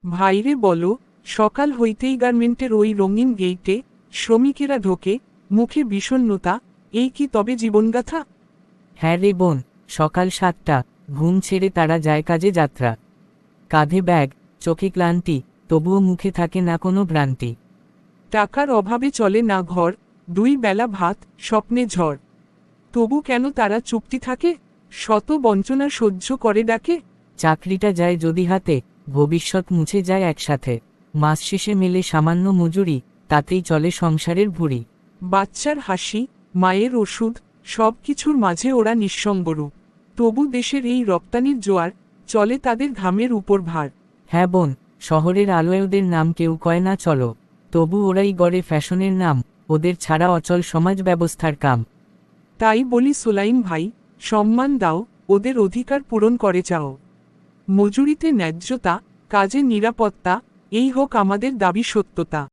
ভাইরে বলো, সকাল হইতেই গার্মেন্টের ওই রঙিন গেইটে শ্রমিকেরা ঢোকে, মুখে বিষণ্ণতা, এই কি তবে জীবনগাথা? হ্যাঁ রে বোন, সকাল 7টা, ঘুম ছেড়ে তারা যায় কাজে যাত্রা। কাঁধে ব্যাগ, চোখে ক্লান্তি, তবুও মুখে থাকে না কোনো ভ্রান্তি। টাকার অভাবে চলে না ঘর, 2 বেলা ভাত, স্বপ্নে ঝড়। তবু কেন তারা চুপটি থাকে, শত বঞ্চনা সহ্য করে ডাকে? চাকরিটা যায় যদি হাতে, ভবিষ্যৎ মুছে যায় একসাথে। মাস শেষে মেলে সামান্য মজুরি, তাতেই চলে সংসারের ভুঁড়ি। বাচ্চার হাসি, মায়ের ওষুধ, সব কিছুর মাঝে ওরা নিঃসঙ্গরূপ। তবু দেশের এই রপ্তানির জোয়ার, চলে তাদের ঘামের উপর ভার। হ্যাঁ বোন, শহরের আলোয় ওদের নাম কেউ কয় না চলো, তবু ওরাই গড়ে ফ্যাশনের নাম, ওদের ছাড়া অচল সমাজ ব্যবস্থার কাম। তাই বলি সুলাইম ভাই, সম্মান দাও, ওদের অধিকার পূরণ করে যাও। মজুরিতে ন্যায্যতা, কাজে নিরাপত্তা, এই হোক আমাদের দাবি সত্যতা।